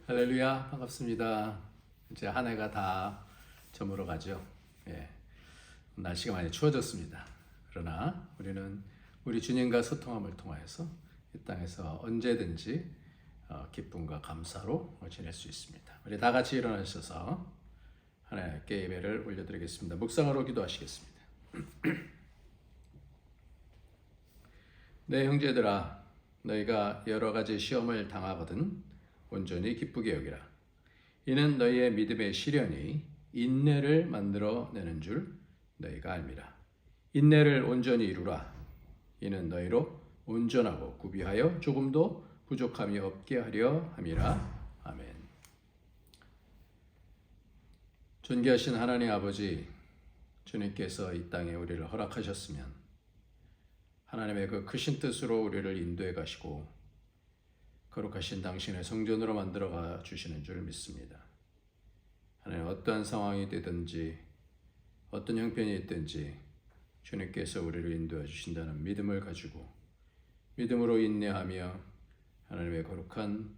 할렐루야, 반갑습니다. 이제 한 해가 다 저물어 가죠. 날씨가 많이 추워졌습니다. 그러나 우리는 우리 주님과 소통함을 통하여서 이 땅에서 언제든지 기쁨과 감사로 지낼 수 있습니다. 우리 다 같이 일어나셔서 하나님께 예배를 올려드리겠습니다. 묵상으로 기도하시겠습니다. 내 형제들아, 너희가 여러 가지 시험을 당하거든 온전히 기쁘게 여기라. 이는 너희의 믿음의 시련이 인내를 만들어내는 줄 너희가 알미라. 인내를 온전히 이루라. 이는 너희로 온전하고 구비하여 조금도 부족함이 없게 하려 함이라. 아멘. 존귀하신 하나님 아버지, 주님께서 이 땅에 우리를 허락하셨으면 하나님의 그 크신 뜻으로 우리를 인도해 가시고 거룩하신 당신의 성전으로 만들어가 주시는 줄 믿습니다. 하나님, 어떠한 상황이 되든지 어떤 형편이 있든지 주님께서 우리를 인도해 주신다는 믿음을 가지고 믿음으로 인내하며 하나님의 거룩한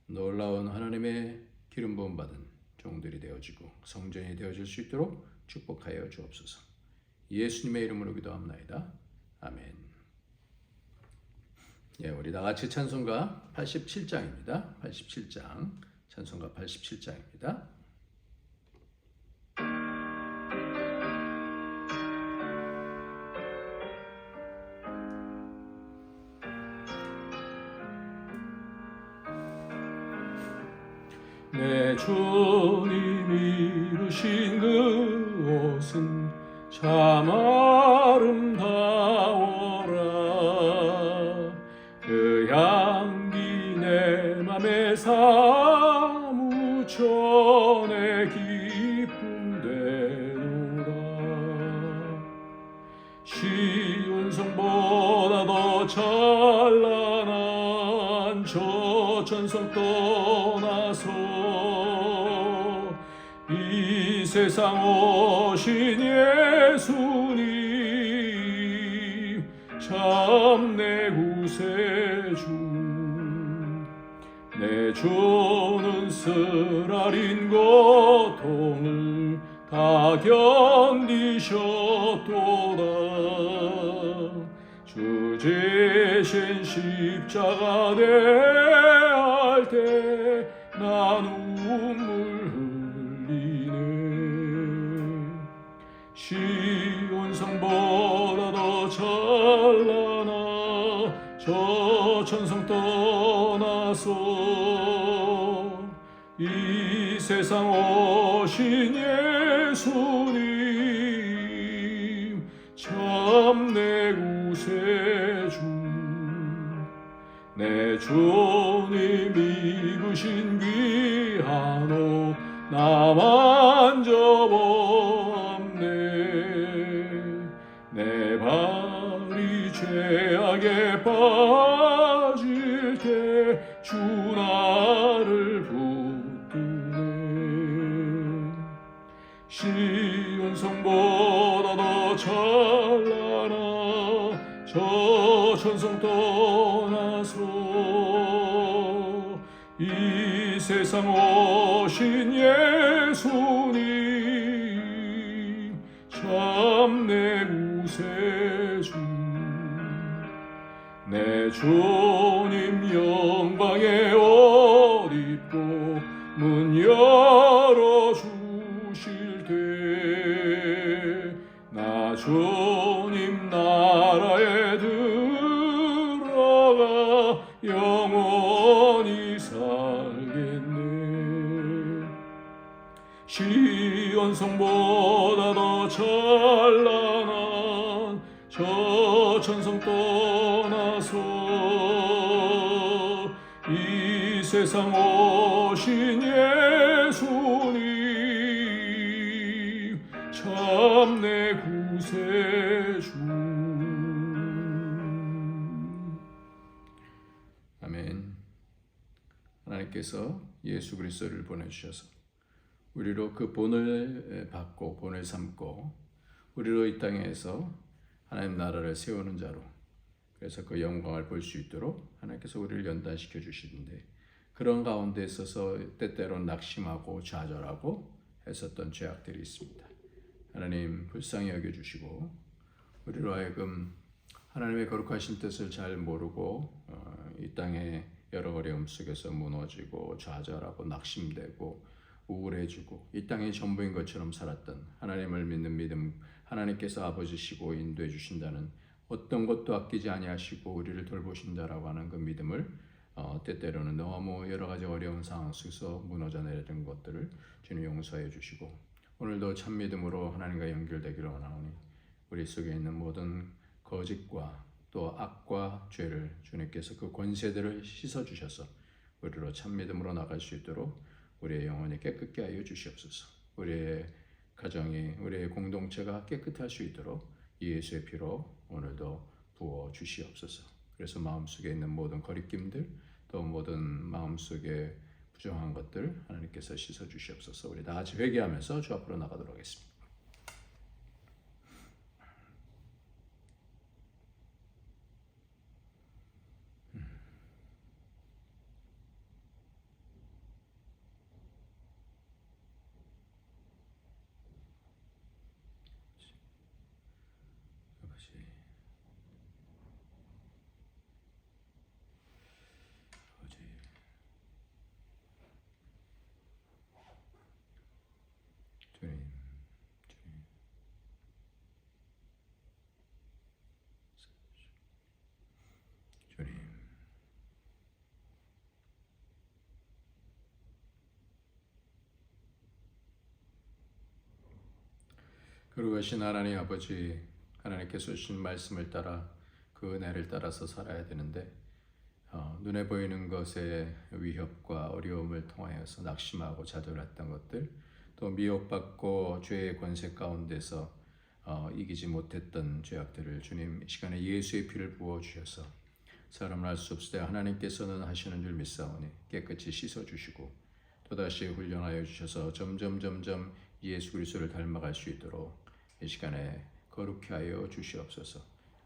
놀라운 하나님의 기름 부음 받은 종들이 되어지고 성전이 되어질 수 있도록 축복하여 주옵소서. 예수님의 이름으로 기도합나이다. 아멘. 우리 다 같이 찬송가 87장입니다. 87장, 찬송가 87장입니다. 내 주님이 이루신 그 옷은 참 아름다워라. 그 향기 내 맘에 사무쳐 내 기쁨되노라. 시온 성보다 더 찬란한 저 천성 떠나서 이 세상 오신 예수님 참 내 구세주. 내 주는 쓰라린 고통을 다 견디셨도다. 주 대신 십자가 대할 때 나 눈물 흘리네. 시온 성보다 더 찬란한 저 천성 떠나서 이 세상 오신 예수님 참 내 구세주. 내 주님 입으신 귀한 옷 나 만져보았네. 내 발이 죄악에 빠질 때 주 나를 붙드네. 시온 성보다 더 찬란한 저 천성 떠나서 이 세상 오신 예수님 참 내 구세주. 내 주님 영광의 옷 입고 문 열어주실 때 나 주님 나라에 들어가 영원히 살겠네. 시온 성보다 더 찬란한 저 천성 떠나서 이 세상 오신 예수님 참 내 구세주. 아멘. 하나님께서 예수 그리스도를 보내주셔서 우리로 그 본을 받고 본을 삼고 우리로 이 땅에서 하나님 나라를 세우는 자로, 그래서 그 영광을 볼 수 있도록 하나님께서 우리를 연단시켜 주시는데 그런 가운데 있어서 때때로 낙심하고 좌절하고 했었던 죄악들이 있습니다. 하나님 불쌍히 여겨주시고 우리로 하여금 하나님의 거룩하신 뜻을 잘 모르고 이 땅의 여러 어려움 속에서 무너지고 좌절하고 낙심되고 우울해지고 이 땅의 전부인 것처럼 살았던 하나님을 믿는 믿음, 하나님께서 아버지시고 인도해 주신다는 어떤 것도 아끼지 아니하시고 우리를 돌보신다라고 하는 그 믿음을 때때로는 너무 여러 가지 어려운 상황 속에서 무너져 내리는 것들을 주님 용서해 주시고 오늘도 참 믿음으로 하나님과 연결되기를 원하오니 우리 속에 있는 모든 거짓과 또 악과 죄를 주님께서 그 권세들을 씻어 주셔서 우리로 참 믿음으로 나갈 수 있도록 우리의 영혼이 깨끗게 하여 주시옵소서. 우리의 가정이 우리의 공동체가 깨끗할 수 있도록 예수의 피로 오늘도 부어 주시옵소서. 그래서 마음속에 있는 모든 거리낌들 또 모든 마음속에 부정한 것들 하나님께서 씻어 주시옵소서. 우리 다 같이 회개하면서 주 앞으로 나가도록 하겠습니다. 거룩하신 하나님 아버지, 하나님께서 주신 말씀을 따라 그 은혜를 따라서 살아야 되는데 눈에 보이는 것의 위협과 어려움을 통하여서 낙심하고 좌절했던 것들, 또 미혹받고 죄의 권세 가운데서 이기지 못했던 죄악들을 주님 이 시간에 예수의 피를 부어주셔서 사람을 알 수 없을 때 하나님께서는 하시는 줄 믿사오니 깨끗이 씻어주시고 또다시 훈련하여 주셔서 점점 예수 그리스도를 닮아갈 수 있도록 이 시간에 거룩케 하여 주시옵소서.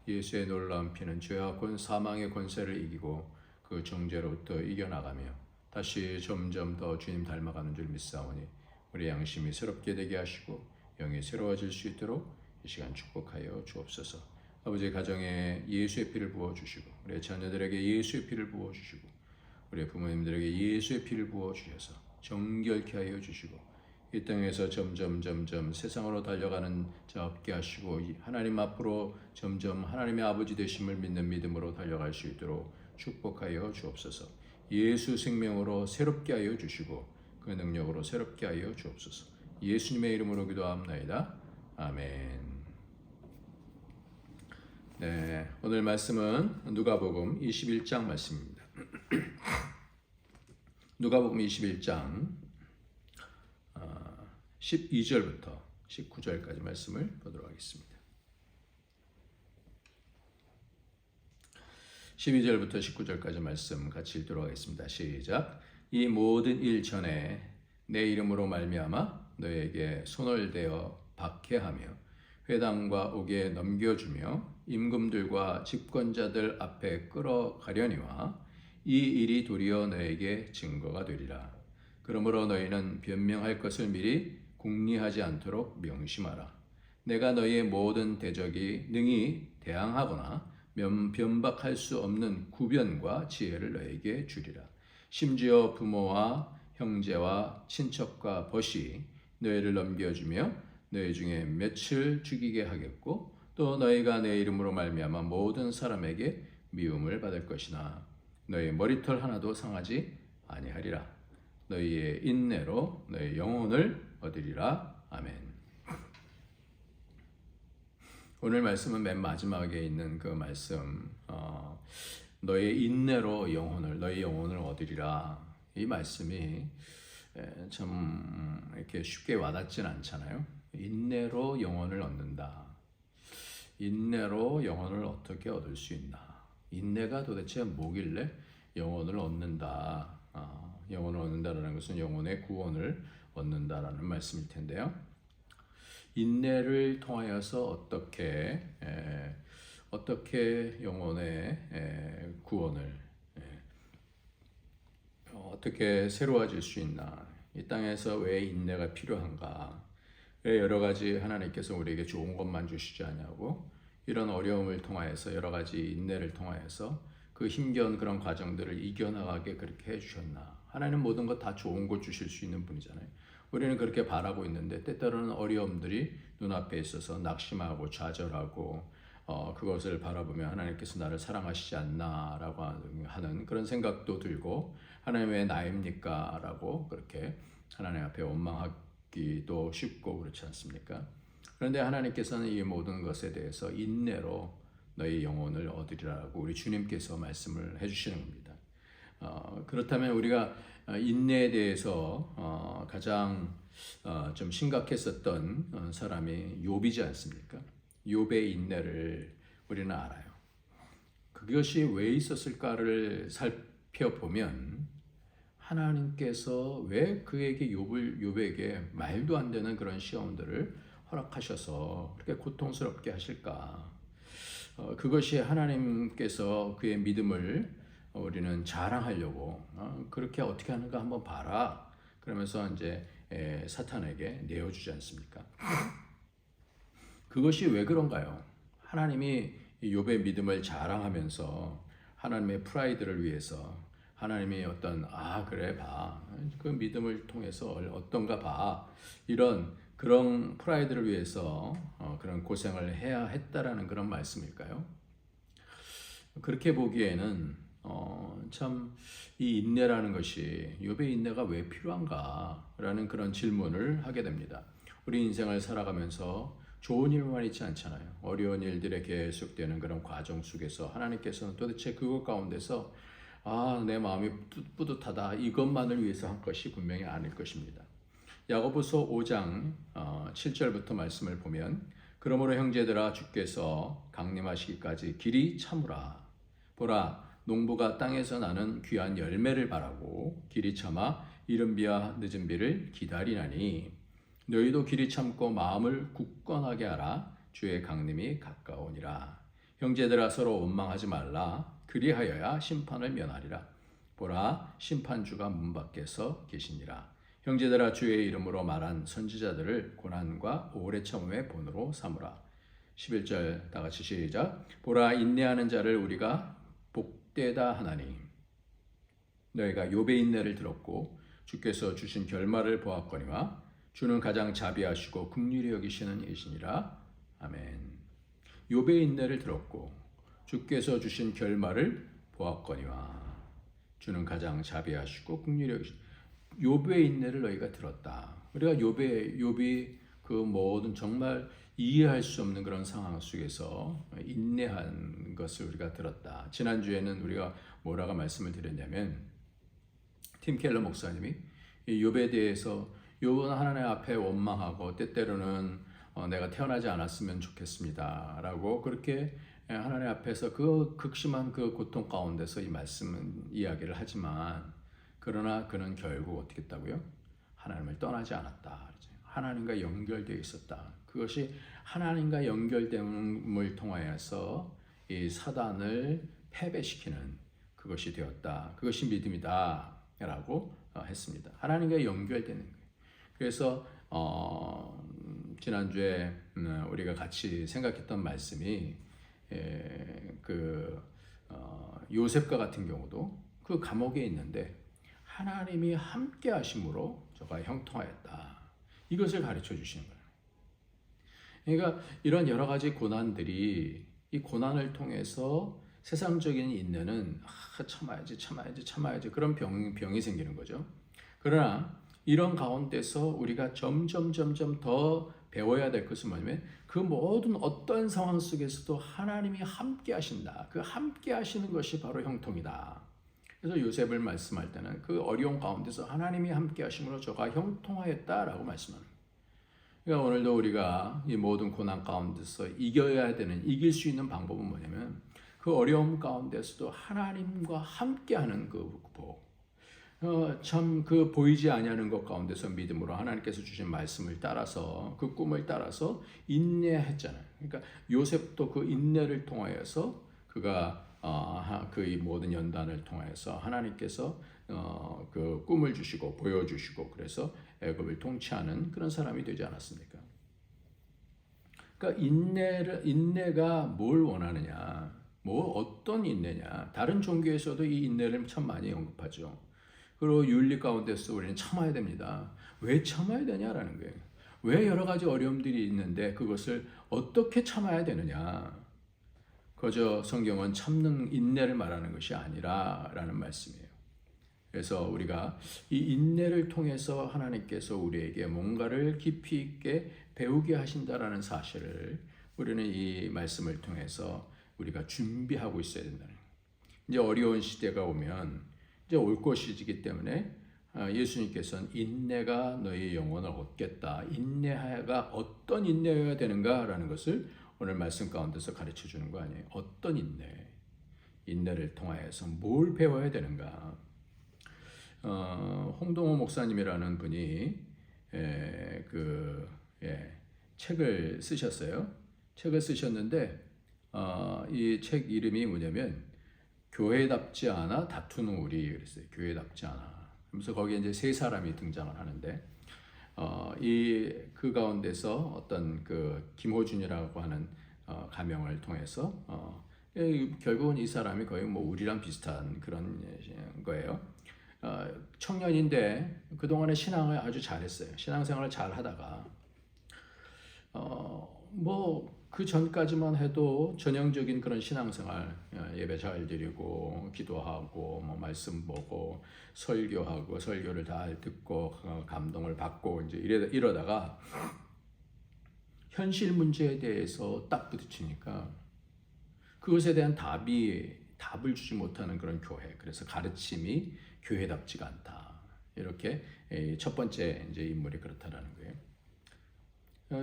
예수의 놀라운 피는 죄와 사망의 권세를 이기고 그 정죄로부터 이겨나가며 다시 점점 더 주님 닮아가는 줄 믿사오니 우리 양심이 새롭게 되게 하시고 영이 새로워질 수 있도록 이 시간 축복하여 주옵소서. 아버지 가정에 예수의 피를 부어주시고 우리 자녀들에게 예수의 피를 부어주시고 우리 부모님들에게 예수의 피를 부어주셔서 정결케 하여 주시고 이 땅에서 점점 세상으로 달려가는 자 없게 하시고 하나님 앞으로 점점 하나님의 아버지 되심을 믿는 믿음으로 달려갈 수 있도록 축복하여 주옵소서. 예수 생명으로 새롭게 하여 주시고 그 능력으로 새롭게 하여 주옵소서. 예수님의 이름으로 기도합나이다. 아멘. 네, 오늘 말씀은 누가복음 21장 말씀입니다. 누가복음 21장 12절부터 19절까지 말씀을 보도록 하겠습니다. 12절부터 19절까지 말씀 같이 읽도록 하겠습니다. 시작. 이 모든 일 전에 내 이름으로 말미암아 너에게 손을 대어 박해하며 회당과 옥에 넘겨주며 임금들과 집권자들 앞에 끌어가려니와 이 일이 도리어 너에게 증거가 되리라. 그러므로 너희는 변명할 것을 미리 궁리하지 않도록 명심하라. 내가 너희의 모든 대적이 능히 대항하거나 변박할 수 없는 구변과 지혜를 너희에게 주리라. 심지어 부모와 형제와 친척과 벗이 너희를 넘겨주며 너희 중에 몇을 죽이게 하겠고 또 너희가 내 이름으로 말미암아 모든 사람에게 미움을 받을 것이나 너희 머리털 하나도 상하지 아니하리라. 너희의 인내로 너희 영혼을 얻으리라. 아멘. 오늘 말씀은 맨 마지막에 있는 그 말씀, 너의 인내로 너희 영혼을 얻으리라. 이 말씀이 참 이렇게 쉽게 와닿진 않잖아요. 인내로 영혼을 얻는다. 인내로 영혼을 어떻게 얻을 수 있나? 인내가 도대체 뭐길래 영혼을 얻는다. 영혼을 얻는다라는 것은 영혼의 구원을 얻는다라는 말씀일 텐데요. 인내를 통하여서 어떻게 영혼의 구원을 어떻게 새로워질 수 있나? 이 땅에서 왜 인내가 필요한가? 왜 여러 가지 하나님께서 우리에게 좋은 것만 주시지 않냐고? 이런 어려움을 통하여서 여러 가지 인내를 통하여서 그 힘겨운 그런 과정들을 이겨나가게 그렇게 해주셨나? 하나님 모든 것 다 좋은 것 주실 수 있는 분이잖아요. 우리는 그렇게 바라고 있는데 때때로는 어려움들이 눈앞에 있어서 낙심하고 좌절하고 그것을 바라보며 하나님께서 나를 사랑하시지 않나라고 하는 그런 생각도 들고 하나님 왜 나입니까? 라고 그렇게 하나님 앞에 원망하기도 쉽고 그렇지 않습니까? 그런데 하나님께서는 이 모든 것에 대해서 인내로 너희 영혼을 얻으리라고 우리 주님께서 말씀을 해주시는 겁니다. 그렇다면 우리가 인내에 대해서 가장 좀 심각했었던 사람이 욥이지 않습니까? 욥의 인내를 우리는 알아요. 그것이 왜 있었을까를 살펴보면 하나님께서 왜 그에게 욥에게 말도 안 되는 그런 시험들을 허락하셔서 그렇게 고통스럽게 하실까? 그것이 하나님께서 그의 믿음을 우리는 자랑하려고 그렇게 어떻게 하는가 한번 봐라. 그러면서 이제 사탄에게 내어주지 않습니까? 그것이 왜 그런가요? 하나님이 욥의 믿음을 자랑하면서 하나님의 프라이드를 위해서 하나님이 어떤 그래 봐. 그 믿음을 통해서 어떤가 봐. 이런 그런 프라이드를 위해서 그런 고생을 해야 했다라는 그런 말씀일까요? 그렇게 보기에는 참 이 인내라는 것이 욥의 인내가 왜 필요한가라는 그런 질문을 하게 됩니다. 우리 인생을 살아가면서 좋은 일만 있지 않잖아요. 어려운 일들에 계속되는 그런 과정 속에서 하나님께서는 도대체 그것 가운데서 내 마음이 뿌듯하다 이것만을 위해서 한 것이 분명히 아닐 것입니다. 야고보서 5장 7절부터 말씀을 보면 그러므로 형제들아 주께서 강림하시기까지 길이 참으라. 보라 농부가 땅에서 나는 귀한 열매를 바라고 길이 참아 이른 비와 늦은 비를 기다리나니 너희도 길이 참고 마음을 굳건하게 하라. 주의 강림이 가까우니라. 형제들아 서로 원망하지 말라. 그리하여야 심판을 면하리라. 보라 심판주가 문 밖에서 계시니라. 형제들아 주의 이름으로 말한 선지자들을 고난과 오래 참음의 본으로 삼으라. 11절 다 같이 시작. 보라 인내하는 자를 우리가 복되다 하나니 너희가 욥의 인내를 들었고 주께서 주신 결말을 보았거니와 주는 가장 자비하시고 긍휼히 여기시는 이시니라. 아멘. 욥의 인내를 들었고 주께서 주신 결말을 보았거니와 주는 가장 자비하시고 긍휼히 여기시는 욥의 인내를 너희가 들었다. 우리가 욥이 그 모든 정말 이해할 수 없는 그런 상황 속에서 인내한 것을 우리가 들었다. 지난주에는 우리가 뭐라고 말씀을 드렸냐면 팀 켈러 목사님이 이 욥에 대해서 욥은 하나님 앞에 원망하고 때때로는 내가 태어나지 않았으면 좋겠습니다 라고 그렇게 하나님 앞에서 그 극심한 그 고통 가운데서 이 말씀은 이야기를 하지만 그러나 그는 결국 어떻게 했다고요? 하나님을 떠나지 않았다. 하나님과 연결되어 있었다. 그것이 하나님과 연결됨을 통하여서 이 사단을 패배시키는 그것이 되었다. 그것이 믿음이다. 라고 했습니다. 하나님과 연결되는 거예요. 그래서 지난주에 우리가 같이 생각했던 말씀이 요셉과 같은 경우도 그 감옥에 있는데 하나님이 함께 하심으로 저가 형통하였다. 이것을 가르쳐 주시는 거예요. 그러니까 이런 여러 가지 고난들이 이 고난을 통해서 세상적인 인내는 참아야지 그런 병이 생기는 거죠. 그러나 이런 가운데서 우리가 점점 더 배워야 될 것은 뭐냐면 그 모든 어떤 상황 속에서도 하나님이 함께 하신다. 그 함께 하시는 것이 바로 형통이다. 그래서 요셉을 말씀할 때는 그 어려운 가운데서 하나님이 함께 하심으로 저가 형통하였다라고 말씀합니다. 그러니까 오늘도 우리가 이 모든 고난 가운데서 이길 수 있는 방법은 뭐냐면 그 어려움 가운데서도 하나님과 함께하는 그 복. 참 그 보이지 아니하는 것 가운데서 믿음으로 하나님께서 주신 말씀을 따라서 그 꿈을 따라서 인내했잖아요. 그러니까 요셉도 그 인내를 통하여서 그가 그 모든 연단을 통하여서 하나님께서 그 꿈을 주시고 보여주시고 그래서 애굽을 통치하는 그런 사람이 되지 않았습니까? 그러니까 인내가 뭘 원하느냐, 뭐 어떤 인내냐. 다른 종교에서도 이 인내를 참 많이 언급하죠. 그리고 윤리 가운데서 우리는 참아야 됩니다. 왜 참아야 되냐라는 거예요. 왜 여러 가지 어려움들이 있는데 그것을 어떻게 참아야 되느냐. 그저 성경은 참는 인내를 말하는 것이 아니라라는 말씀이에요. 그래서 우리가 이 인내를 통해서 하나님께서 우리에게 뭔가를 깊이 있게 배우게 하신다라는 사실을 우리는 이 말씀을 통해서 우리가 준비하고 있어야 된다는 거예요. 이제 어려운 시대가 오면 이제 올 것이기 때문에 예수님께서는 인내가 너희 영혼을 얻겠다. 인내가 어떤 인내여야 되는가라는 것을 오늘 말씀 가운데서 가르쳐 주는 거 아니에요. 어떤 인내, 인내를 통하여서 뭘 배워야 되는가. 홍동호 목사님이라는 분이 책을 쓰셨어요. 책을 쓰셨는데 이 책 이름이 뭐냐면 교회답지 않아 다투는 우리 그랬어요. 교회답지 않아. 그래서 거기에 이제 세 사람이 등장을 하는데 그 가운데서 어떤 그 김호준이라고 하는 가명을 통해서 결국은 이 사람이 거의 뭐 우리랑 비슷한 그런 거예요. 청년인데 그동안에 신앙을 아주 잘했어요. 신앙생활을 잘 하다가 뭐 그 전까지만 해도 전형적인 그런 신앙생활, 예배 잘 드리고 기도하고 뭐 말씀 보고 설교하고 설교를 잘 듣고 감동을 받고 이제 이러다가 현실 문제에 대해서 딱 부딪히니까 그것에 대한 답을 주지 못하는 그런 교회. 그래서 가르침이 교회답지가 않다. 이렇게 첫 번째 이제 인물이 그렇다라는 거예요.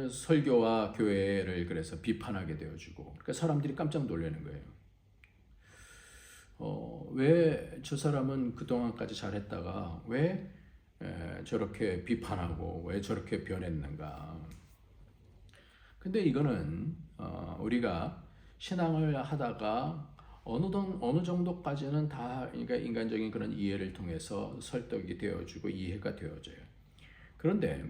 설교와 교회를 그래서 비판하게 되어주고, 그러니까 사람들이 깜짝 놀라는 거예요. 왜 저 사람은 그동안까지 잘했다가 왜 저렇게 비판하고 왜 저렇게 변했는가? 근데 이거는 우리가 신앙을 하다가 어느 정도까지는 다 그러니까 인간적인 그런 이해를 통해서 설득이 되어주고 이해가 되어져요. 그런데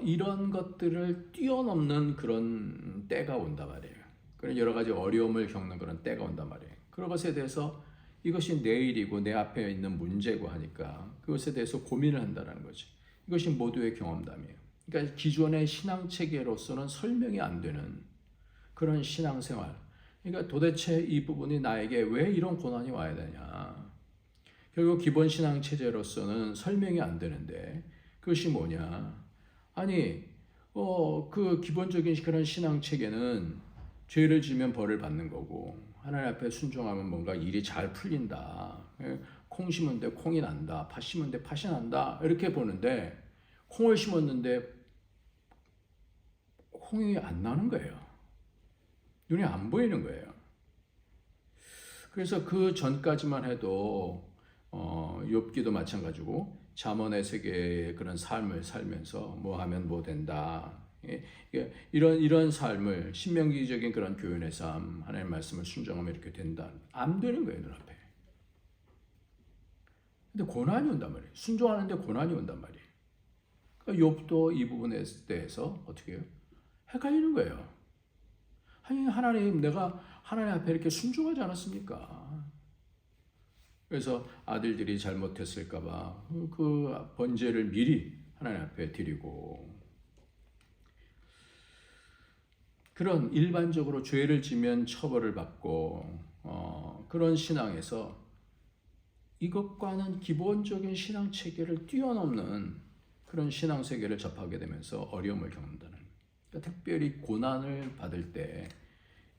이런 것들을 뛰어넘는 그런 때가 온단 말이에요. 그런 여러 가지 어려움을 겪는 그런 때가 온단 말이에요. 그런 것에 대해서 이것이 내 일이고 내 앞에 있는 문제고 하니까 그것에 대해서 고민을 한다는 거죠. 이것이 모두의 경험담이에요. 그러니까 기존의 신앙 체계로서는 설명이 안 되는 그런 신앙생활. 그러니까 도대체 이 부분이 나에게 왜 이런 고난이 와야 되냐. 결국 기본 신앙 체제로서는 설명이 안 되는데 그것이 뭐냐. 아니, 그 기본적인 그런 신앙 체계는 죄를 지면 벌을 받는 거고 하나님 앞에 순종하면 뭔가 일이 잘 풀린다. 콩 심은 데 콩이 난다. 팥 심은 데 팥이 난다. 이렇게 보는데 콩을 심었는데 콩이 안 나는 거예요. 눈에 안 보이는 거예요. 그래서 그 전까지만 해도 욥기도 마찬가지고 잠언의 세계의 그런 삶을 살면서 뭐 하면 뭐 된다. 이런 삶을 신명기적인 그런 교훈의 삶, 하나님의 말씀을 순종하면 이렇게 된다. 안 되는 거예요, 눈앞에. 근데 고난이 온단 말이에요. 순종하는데 고난이 온단 말이에요. 그러니까 욥도 이 부분에 대해서 어떻게 해요? 헷갈리는 거예요. 아니 하나님 내가 하나님 앞에 이렇게 순종하지 않았습니까? 그래서 아들들이 잘못했을까봐 그 번제를 미리 하나님 앞에 드리고 그런 일반적으로 죄를 지면 처벌을 받고 그런 신앙에서 이것과는 기본적인 신앙 체계를 뛰어넘는 그런 신앙 세계를 접하게 되면서 어려움을 겪는다는 그러니까 특별히 고난을 받을 때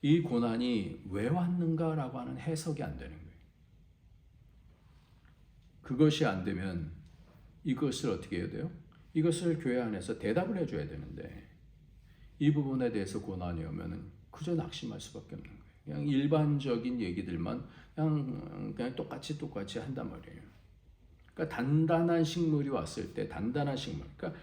이 고난이 왜 왔는가라고 하는 해석이 안 되는 거예요. 그것이 안 되면 이것을 어떻게 해야 돼요? 이것을 교회 안에서 대답을 해줘야 되는데 이 부분에 대해서 고난이 오면은 그저 낙심할 수밖에 없는 거예요. 그냥 일반적인 얘기들만 그냥 똑같이 한단 말이에요. 그러니까 단단한 식물이 왔을 때 단단한 식물. 그러니까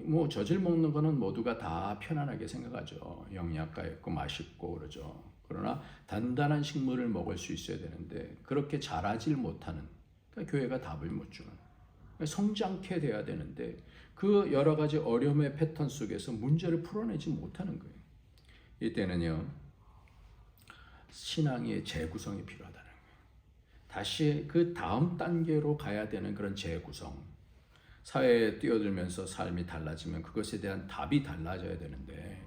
뭐 젖을 먹는 거는 모두가 다 편안하게 생각하죠. 영양가 있고 맛있고 그러죠. 그러나 단단한 식물을 먹을 수 있어야 되는데 그렇게 자라질 못하는 그러니까 교회가 답을 못 주는. 성장케 돼야 되는데 그 여러 가지 어려움의 패턴 속에서 문제를 풀어내지 못하는 거예요. 이때는요, 신앙의 재구성이 필요하다는 거예요. 다시 그 다음 단계로 가야 되는 그런 재구성. 사회에 뛰어들면서 삶이 달라지면 그것에 대한 답이 달라져야 되는데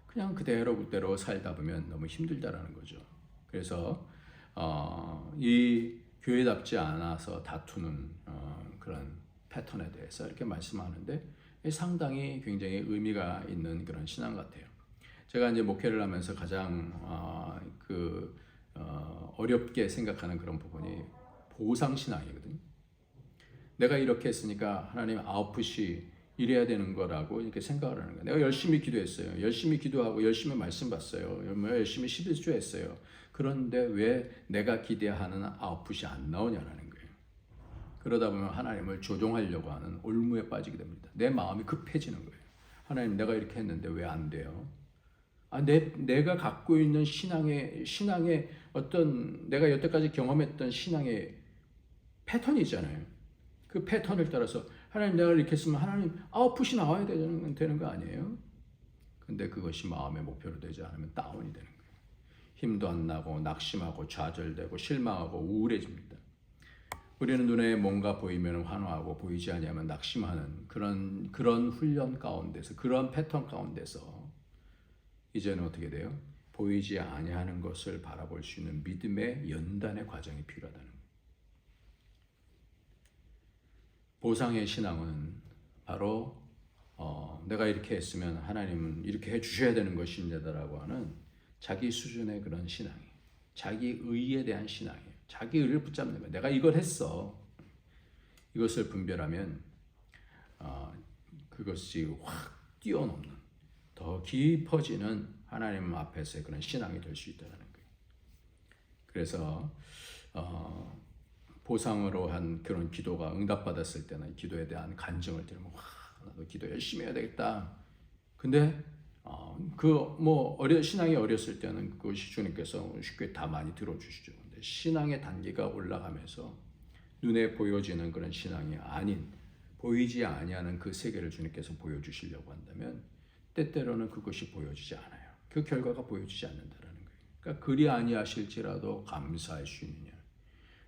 그냥 그대로 살다 보면 너무 힘들다라는 거죠. 그래서 이 교회답지 않아서 다투는 그런 패턴에 대해서 이렇게 말씀하는데 상당히 굉장히 의미가 있는 그런 신앙 같아요. 제가 이제 목회를 하면서 가장 어렵게 생각하는 그런 부분이 보상 신앙이거든요. 내가 이렇게 했으니까 하나님 아웃풋이 이래야 되는 거라고 이렇게 생각을 하는 거예요. 내가 열심히 기도했어요. 열심히 기도하고 열심히 말씀 봤어요. 열심히 11조 했어요. 그런데 왜 내가 기대하는 아웃풋이 안 나오냐라는 거예요. 그러다 보면 하나님을 조종하려고 하는 올무에 빠지게 됩니다. 내 마음이 급해지는 거예요. 하나님, 내가 이렇게 했는데 왜 안 돼요? 내가 갖고 있는 신앙의 어떤 내가 여태까지 경험했던 신앙의 패턴이 있잖아요. 그 패턴을 따라서 하나님, 내가 이렇게 했으면 하나님 아웃풋이 나와야 되는 거 아니에요? 근데 그것이 마음의 목표로 되지 않으면 다운이 되는 거예요. 힘도 안 나고 낙심하고 좌절되고 실망하고 우울해집니다. 우리는 눈에 뭔가 보이면 환호하고 보이지 않으면 낙심하는 그런 훈련 가운데서, 그런 패턴 가운데서 이제는 어떻게 돼요? 보이지 아니하는 것을 바라볼 수 있는 믿음의 연단의 과정이 필요하다는 거예요. 보상의 신앙은 바로 내가 이렇게 했으면 하나님은 이렇게 해주셔야 되는 것입니다라고 하는 자기 수준의 그런 신앙이에요. 자기 의에 대한 신앙이에요. 자기 의를 붙잡는 거예요. 내가 이걸 했어. 이것을 분별하면 그것이 확 뛰어넘는, 더 깊어지는 하나님 앞에서의 그런 신앙이 될 수 있다는 거예요. 그래서 보상으로 한 그런 기도가 응답받았을 때는 기도에 대한 간증을 들으면 나도 기도 열심히 해야 되겠다. 근데 신앙이 어렸을 때는 그것이 주님께서 쉽게 다 많이 들어주시죠. 근데 신앙의 단계가 올라가면서 눈에 보여지는 그런 신앙이 아닌, 보이지 아니하는 그 세계를 주님께서 보여주시려고 한다면 때때로는 그것이 보여지지 않아요. 그 결과가 보여지지 않는다는 거예요. 그러니까 그리 아니하실지라도 감사할 수 있느냐.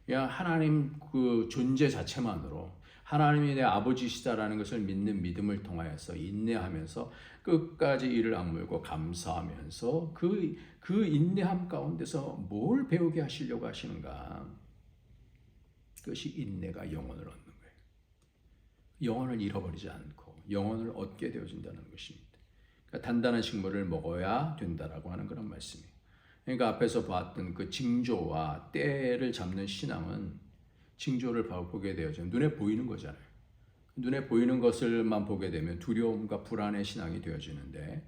그냥 하나님 그 존재 자체만으로 하나님이 내 아버지시다라는 것을 믿는 믿음을 통하여서 인내하면서 끝까지 이를 악물고 감사하면서 그 인내함 가운데서 뭘 배우게 하시려고 하시는가? 그것이 인내가 영혼을 얻는 거예요. 영혼을 잃어버리지 않고 영혼을 얻게 되어진다는 것입니다. 그러니까 단단한 식물을 먹어야 된다라고 하는 그런 말씀이에요. 그러니까 앞에서 봤던 그 징조와 때를 잡는 신앙은 징조를 보게 되어져 눈에 보이는 거잖아요. 눈에 보이는 것을만 보게 되면 두려움과 불안의 신앙이 되어지는데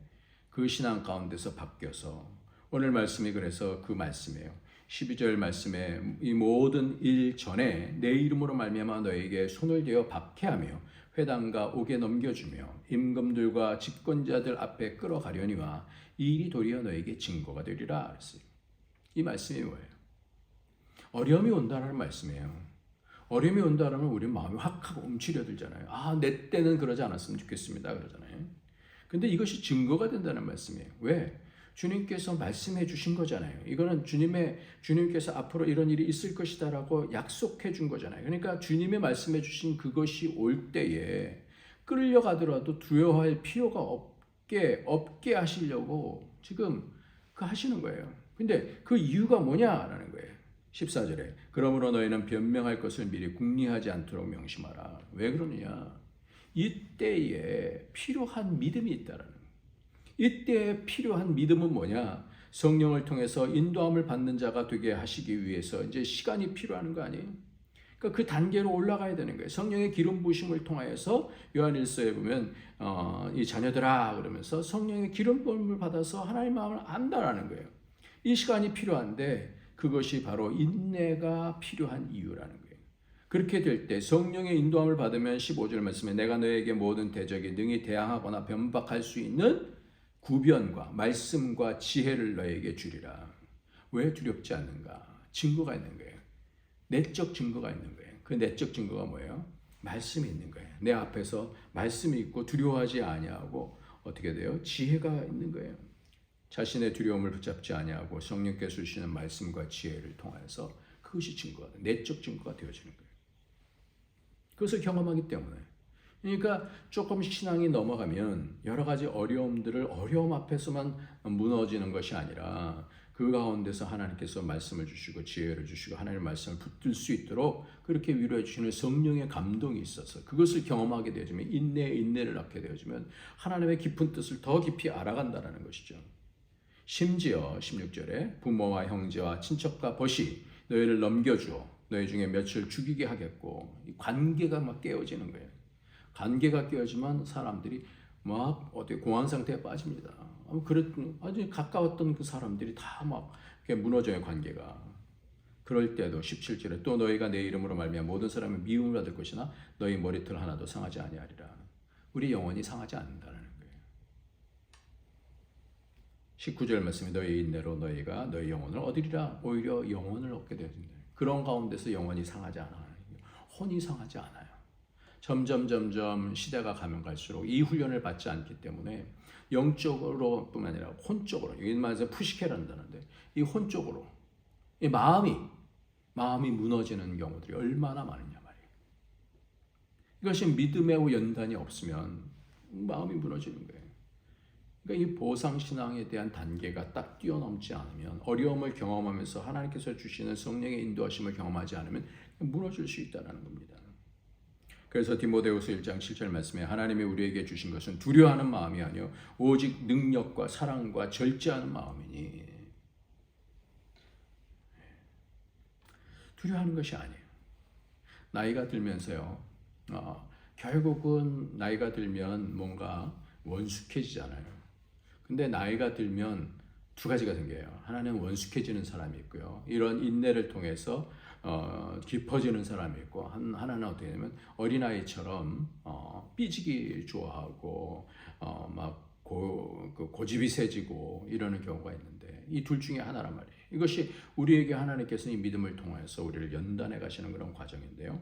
그 신앙 가운데서 바뀌어서 오늘 말씀이 그래서 그 말씀이에요. 12절 말씀에 이 모든 일 전에 내 이름으로 말미암아 너에게 손을 대어 박해하며 회당과 옥에 넘겨주며 임금들과 집권자들 앞에 끌어가려니와 이 일이 도리어 너에게 증거가 되리라 그랬어요. 이 말씀이 뭐예요? 어려움이 온다는 말씀이에요. 어려움이 온다면 우리 마음이 확 하고 움츠려들잖아요. 내 때는 그러지 않았으면 좋겠습니다 그러잖아요. 근데 이것이 증거가 된다는 말씀이에요. 왜? 주님께서 말씀해 주신 거잖아요. 이거는 주님께서 앞으로 이런 일이 있을 것이다라고 약속해 준 거잖아요. 그러니까 주님의 말씀해 주신 그것이 올 때에 끌려가더라도 두려워할 필요가 없게 하시려고 지금 하시는 거예요. 근데 그 이유가 뭐냐라는 거예요. 14절에 그러므로 너희는 변명할 것을 미리 궁리하지 않도록 명심하라. 왜 그러느냐? 이때에 필요한 믿음이 있다라는 거예요. 이때 필요한 믿음은 뭐냐? 성령을 통해서 인도함을 받는 자가 되게 하시기 위해서 이제 시간이 필요한 거 아니에요? 그러니까 그 단계로 올라가야 되는 거예요. 성령의 기름 부으심을 통하여서 요한일서에 보면 이 자녀들아 그러면서 성령의 기름 부음을 받아서 하나님의 마음을 안다라는 거예요. 이 시간이 필요한데 그것이 바로 인내가 필요한 이유라는 거예요. 그렇게 될 때 성령의 인도함을 받으면 15절 말씀에 내가 너에게 모든 대적에 능히 대항하거나 변박할 수 있는 구변과 말씀과 지혜를 너에게 주리라. 왜 두렵지 않는가? 증거가 있는 거예요. 내적 증거가 있는 거예요. 그 내적 증거가 뭐예요? 말씀이 있는 거예요. 내 앞에서 말씀이 있고 두려워하지 아니하고 어떻게 돼요? 지혜가 있는 거예요. 자신의 두려움을 붙잡지 아니하고 성령께서 주시는 말씀과 지혜를 통해서 그것이 증거가 돼. 내적 증거가 되어지는 거예요. 그것을 경험하기 때문에. 그러니까 조금 신앙이 넘어가면 여러 가지 어려움 앞에서만 무너지는 것이 아니라 그 가운데서 하나님께서 말씀을 주시고 지혜를 주시고 하나님의 말씀을 붙들 수 있도록 그렇게 위로해 주시는 성령의 감동이 있어서 그것을 경험하게 되어지면 인내를 낳게 되어지면 하나님의 깊은 뜻을 더 깊이 알아간다는 것이죠. 심지어 16절에 부모와 형제와 친척과 벗이 너희를 넘겨주어 너희 중에 며칠 죽이게 하겠고 이 관계가 막 깨어지는 거예요. 관계가 깨어지면 사람들이 막 어디 공황 상태에 빠집니다. 아주 가까웠던 그 사람들이 다 막 무너져요, 관계가. 그럴 때도 17절에 또 너희가 내 이름으로 말미암아 모든 사람의 미움을 받을 것이나 너희 머리털 하나도 상하지 아니하리라. 우리 영혼이 상하지 않는다는 거예요. 19절 말씀에 너희 인내로 너희가 너희 영혼을 얻으리라. 오히려 영혼을 얻게 되어진다. 그런 가운데서 영혼이 상하지 않아요. 혼이 상하지 않아요. 점점 시대가 가면 갈수록 이 훈련을 받지 않기 때문에 영적으로 뿐만 아니라 혼적으로, 여기 말해서 푸시케란다는데 이 혼적으로 이 마음이 무너지는 경우들이 얼마나 많으냐 말이에요. 이것이 믿음의 연단이 없으면 마음이 무너지는 거예요. 그러니까 이 보상신앙에 대한 단계가 딱 뛰어넘지 않으면 어려움을 경험하면서 하나님께서 주시는 성령의 인도하심을 경험하지 않으면 무너질 수 있다는 겁니다. 그래서 디모데후서 1장 7절 말씀에 하나님이 우리에게 주신 것은 두려워하는 마음이 아니요 오직 능력과 사랑과 절제하는 마음이니. 두려워하는 것이 아니에요. 나이가 들면서요. 결국은 나이가 들면 뭔가 원숙해지잖아요. 근데 나이가 들면 두 가지가 생겨요. 하나는 원숙해지는 사람이 있고요. 이런 인내를 통해서 깊어지는 사람이 있고 하나는 어떻게 되냐면 어린아이처럼 삐지기 좋아하고 막 고집이 세지고 이러는 경우가 있는데 이 둘 중에 하나란 말이에요. 이것이 우리에게 하나님께서 이 믿음을 통해서 우리를 연단해 가시는 그런 과정인데요.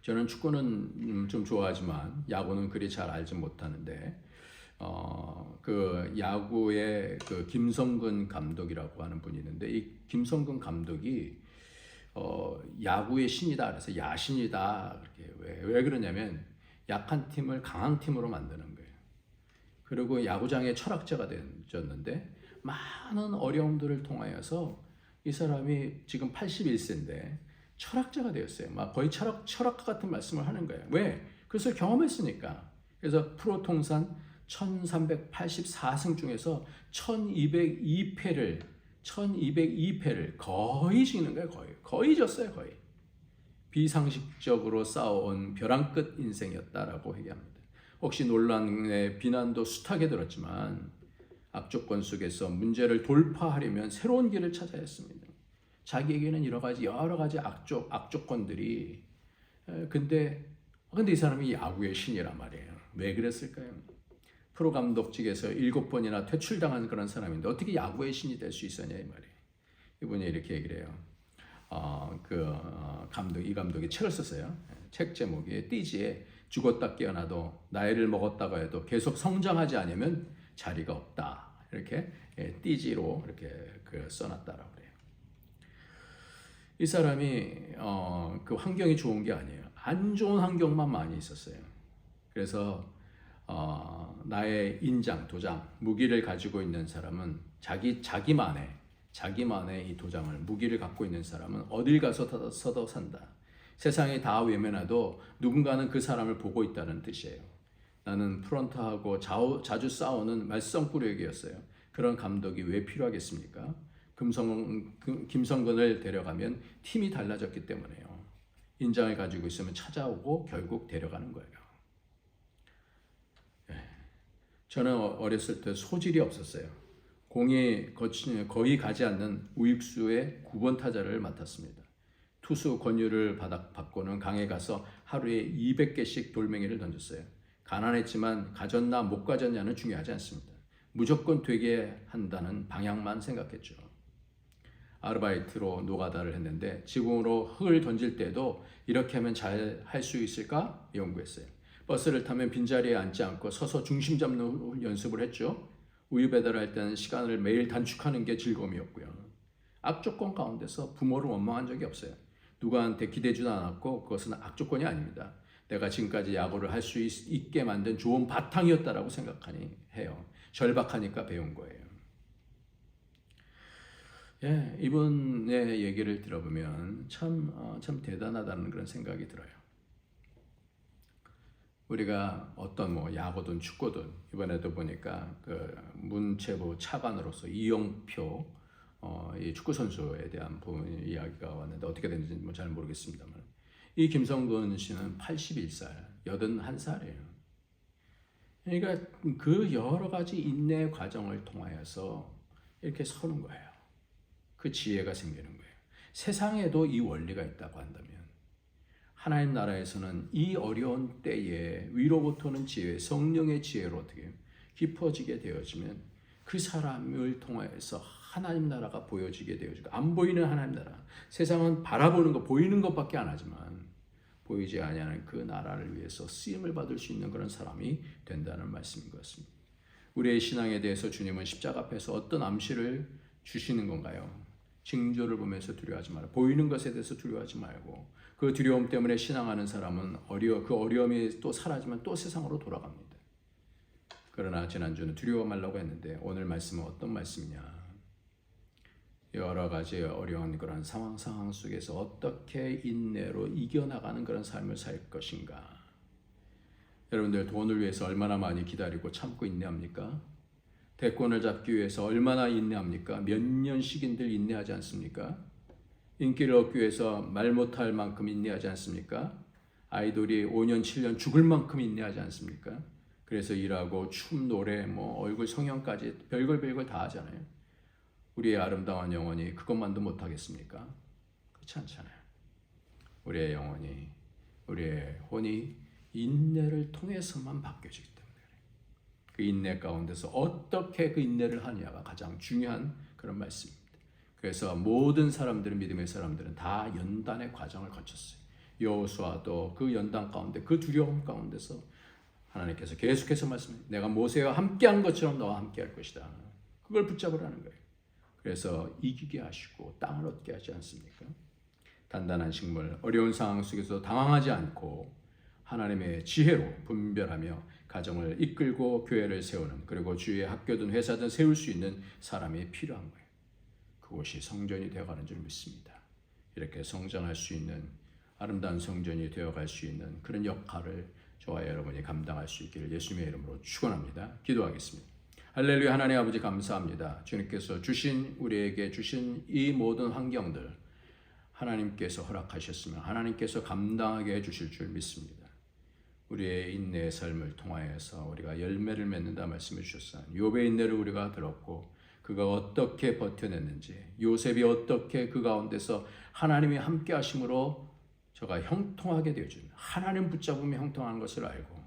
저는 축구는 좀 좋아하지만 야구는 그리 잘 알지 못하는데 그 야구의 그 김성근 감독이라고 하는 분이 있는데 이 김성근 감독이 야구의 신이다 그래서 야신이다 그렇게 왜 그러냐면 약한 팀을 강한 팀으로 만드는 거예요. 그리고 야구장의 철학자가 되었는데 많은 어려움들을 통하여서 이 사람이 지금 81세인데 철학자가 되었어요. 막 거의 철학가 같은 말씀을 하는 거예요. 왜? 그것을 경험했으니까. 그래서 프로 통산 1384승 중에서 1202패를 거의 지는 거예요. 거의 졌어요. 거의. 비상식적으로 싸워온 벼랑 끝 인생이었다라고 얘기합니다. 혹시 논란의 비난도 숱하게 들었지만 악조건 속에서 문제를 돌파하려면 새로운 길을 찾아야 했습니다. 자기에게는 여러 가지 악조건들이 근데 이 사람이 야구의 신이란 말이에요. 왜 그랬을까요? 프로 감독직에서 7번이나 퇴출당한 그런 사람인데 어떻게 야구의 신이 될 수 있었냐 이 말이에요. 이분이 이렇게 얘기를 해요. 이 감독이 책을 썼어요. 책 제목이 띠지에 죽었다 깨어나도 나이를 먹었다고 해도 계속 성장하지 않으면 자리가 없다. 이렇게 띠지로 이렇게 써놨다라고 그래요. 이 사람이 그 환경이 좋은 게 아니에요. 안 좋은 환경만 많이 있었어요. 그래서 나의 인장, 도장, 무기를 가지고 있는 사람은 자기만의 이 도장을 무기를 갖고 있는 사람은 어딜 가서 서도 산다. 세상이 다 외면해도 누군가는 그 사람을 보고 있다는 뜻이에요. 나는 프런트하고 자주 싸우는 말썽꾸러기였어요. 그런 감독이 왜 필요하겠습니까? 김성근을 데려가면 팀이 달라졌기 때문에요. 인장을 가지고 있으면 찾아오고 결국 데려가는 거예요. 저는 어렸을 때 소질이 없었어요. 공이 거의 가지 않는 우익수의 9번 타자를 맡았습니다. 투수 권유를 받고는 강에 가서 하루에 200개씩 돌멩이를 던졌어요. 가난했지만 가졌나 못 가졌냐는 중요하지 않습니다. 무조건 되게 한다는 방향만 생각했죠. 아르바이트로 노가다를 했는데 지붕으로 흙을 던질 때도 이렇게 하면 잘 할 수 있을까 연구했어요. 버스를 타면 빈자리에 앉지 않고 서서 중심 잡는 연습을 했죠. 우유 배달할 때는 시간을 매일 단축하는 게 즐거움이었고요. 악조건 가운데서 부모를 원망한 적이 없어요. 누구한테 기대지도 않았고 그것은 악조건이 아닙니다. 내가 지금까지 야구를 할 수 있게 만든 좋은 바탕이었다라고 생각하니 해요. 절박하니까 배운 거예요. 예, 이분의 얘기를 들어보면 참 대단하다는 그런 생각이 들어요. 우리가 어떤 야구든 축구든 이번에도 보니까 그 문체부 차관으로서 이영표 이 축구 선수에 대한 이야기가 왔는데 어떻게 됐는지 잘 모르겠습니다만 이 김성근 씨는 81살, 81살이에요. 그러니까 그 여러 가지 인내 과정을 통하여서 이렇게 서는 거예요. 그 지혜가 생기는 거예요. 세상에도 이 원리가 있다고 한다면 하나님 나라에서는 이 어려운 때에 위로부터 오는 지혜, 성령의 지혜로 어떻게 깊어지게 되어지면 그 사람을 통해서 하나님 나라가 보여지게 되어지고 안 보이는 하나님 나라, 세상은 바라보는 것, 보이는 것밖에 안 하지만 보이지 아니하는 그 나라를 위해서 쓰임을 받을 수 있는 그런 사람이 된다는 말씀인 것 같습니다. 우리의 신앙에 대해서 주님은 십자가 앞에서 어떤 암시를 주시는 건가요? 징조를 보면서 두려워하지 말고 보이는 것에 대해서 두려워하지 말고 그 두려움 때문에 신앙하는 사람은 그 어려움이 또 사라지면 또 세상으로 돌아갑니다. 그러나 지난주는 두려워 말라고 했는데 오늘 말씀은 어떤 말씀이냐? 여러 가지 어려운 그런 상황 속에서 어떻게 인내로 이겨나가는 그런 삶을 살 것인가? 여러분들 돈을 위해서 얼마나 많이 기다리고 참고 인내합니까? 대권을 잡기 위해서 얼마나 인내합니까? 몇 년씩인들 인내하지 않습니까? 인기를 얻기 위해서 말 못할 만큼 인내하지 않습니까? 아이돌이 5년, 7년 죽을 만큼 인내하지 않습니까? 그래서 일하고 춤, 노래, 얼굴 성형까지 별걸 다 하잖아요. 우리의 아름다운 영혼이 그것만도 못하겠습니까? 그렇지 않잖아요. 우리의 영혼이, 우리의 혼이 인내를 통해서만 바뀌어지기 때문에 그 인내 가운데서 어떻게 그 인내를 하느냐가 가장 중요한 그런 말씀입니다. 그래서 모든 사람들은, 믿음의 사람들은 다 연단의 과정을 거쳤어요. 여호수아도 그 연단 가운데, 그 두려움 가운데서 하나님께서 계속해서 말씀해요. 내가 모세와 함께한 것처럼 너와 함께할 것이다. 그걸 붙잡으라는 거예요. 그래서 이기게 하시고 땅을 얻게 하지 않습니까? 단단한 식물, 어려운 상황 속에서 당황하지 않고 하나님의 지혜로 분별하며 가정을 이끌고 교회를 세우는, 그리고 주위에 학교든 회사든 세울 수 있는 사람이 필요한 거예요. 그곳이 성전이 되어가는 줄 믿습니다. 이렇게 성장할 수 있는, 아름다운 성전이 되어갈 수 있는 그런 역할을 저와 여러분이 감당할 수 있기를 예수님의 이름으로 축원합니다. 기도하겠습니다. 할렐루야. 하나님 아버지 감사합니다. 주님께서 우리에게 주신 이 모든 환경들 하나님께서 허락하셨으면 하나님께서 감당하게 해주실 줄 믿습니다. 우리의 인내의 삶을 통하여서 우리가 열매를 맺는다 말씀해 주셨어요. 욥의 인내를 우리가 들었고 그가 어떻게 버텨냈는지, 요셉이 어떻게 그 가운데서 하나님이 함께 하심으로 저가 형통하게 되어준, 하나님 붙잡으며 형통하는 것을 알고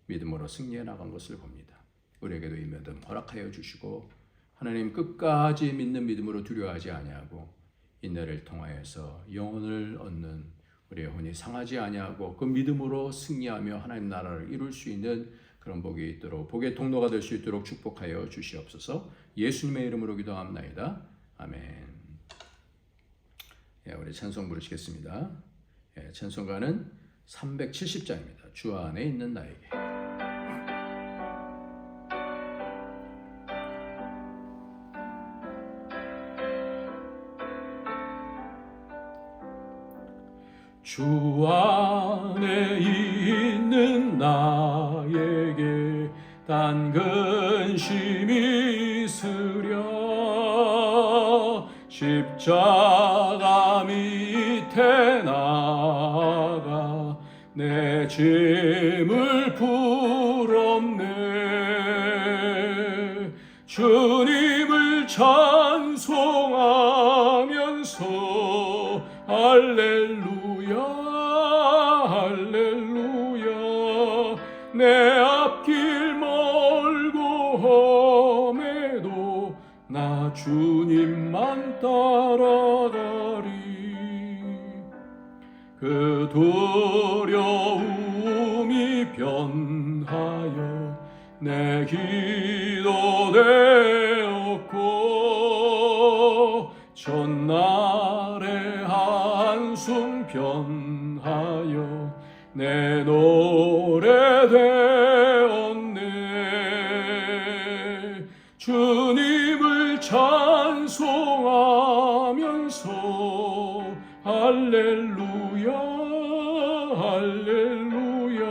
믿음으로 승리해 나간 것을 봅니다. 우리에게도 이 믿음 허락하여 주시고 하나님 끝까지 믿는 믿음으로 두려워하지 아니하고 인내를 통하여서 영혼을 얻는 우리의 혼이 상하지 아니하고 그 믿음으로 승리하며 하나님 나라를 이룰 수 있는 그런 복이 있도록, 복의 통로가 될 수 있도록 축복하여 주시옵소서. 예수님의 이름으로 기도합나이다. 아멘. 우리 찬송 부르시겠습니다. 찬송가는 370장입니다. 주 안에 있는 나에게. 주 안에 있는 나에게 단 근심이 있으랴 십자가 밑에 나가 내 짐을 풀었네. 주님을 찬송하면서 할렐루야 할렐루야. 내 앞길 멀고 험해도 나 주님만 따라 두려움이 변하여 내 기도 되었고 전날의 한숨 변하여 내 노래 되었네. 주님을 찬송하면서 할렐루야 할렐루야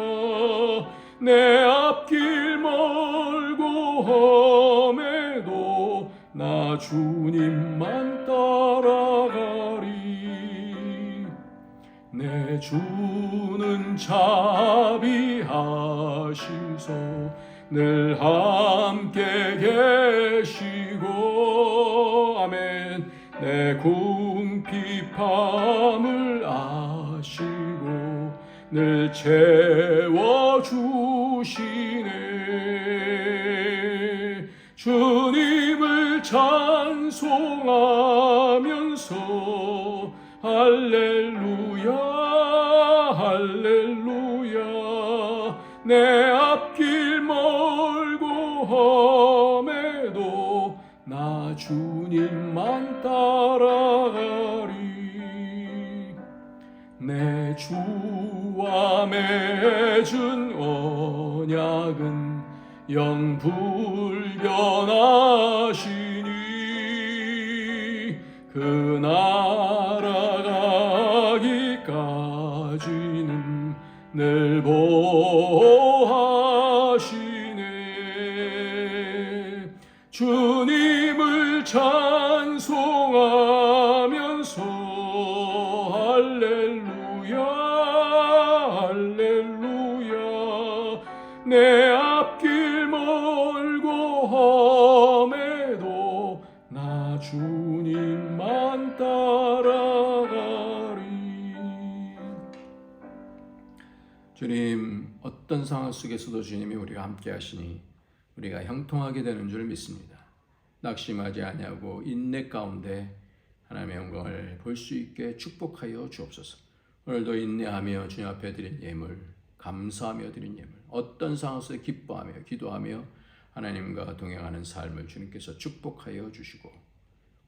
내 앞길 멀고 험해도 나 주님만 따라가리. 내 주는 자비하시소 늘 함께 계시고 아멘. 내 궁핍함을 아시고 늘 채워주시네. 주님을 찬송하면서 할렐루야 할렐루야 내 앞길 멀고 험해도 나 주님만 따라가리. 내 주와 맺은 언약은 영불변하시니 그 나라가기까지는 늘 보호하시네. 주님을 찬송하면서 할렐루야 할렐루야 내 앞길 멀고 험해도 나 주님만 따라가리. 주님, 어떤 상황 속에서도 주님이 우리가 함께 하시니 우리가 형통하게 되는 줄 믿습니다. 낙심하지 아니하고 인내 가운데 하나님의 영광을 볼 수 있게 축복하여 주옵소서. 오늘도 인내하며 주님 앞에 드린 예물, 감사하며 드린 예물, 어떤 상황에서 기뻐하며 기도하며 하나님과 동행하는 삶을 주님께서 축복하여 주시고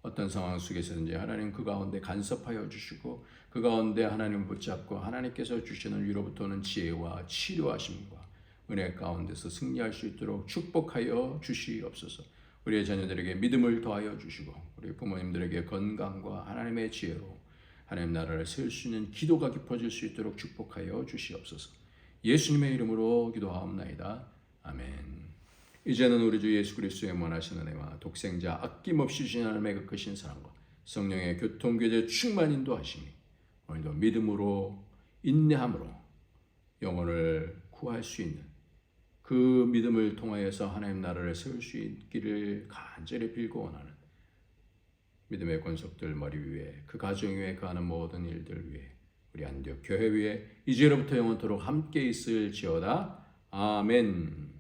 어떤 상황 속에서든지 하나님 그 가운데 간섭하여 주시고 그 가운데 하나님을 붙잡고 하나님께서 주시는 위로부터 오는 지혜와 치료하심과 은혜 가운데서 승리할 수 있도록 축복하여 주시옵소서. 우리의 자녀들에게 믿음을 더하여 주시고 우리 부모님들에게 건강과 하나님의 지혜로 하나님 나라를 세울 수 있는 기도가 깊어질 수 있도록 축복하여 주시옵소서. 예수님의 이름으로 기도하옵나이다. 아멘. 이제는 우리 주 예수 그리스도의 원하신 은혜와 독생자 아낌없이 주신 하나님의 그 크신 사랑과 성령의 교통교제 충만 인도하심이 오늘도 믿음으로 인내함으로 영혼을 구할 수 있는 그 믿음을 통하여서 하나님 나라를 세울 수 있기를 간절히 빌고 원하는 믿음의 권속들 머리 위에 그 가정 위에 그 하는 모든 일들 위에 우리 안디옥 교회 위에 이제로부터 영원토록 함께 있을지어다. 아멘.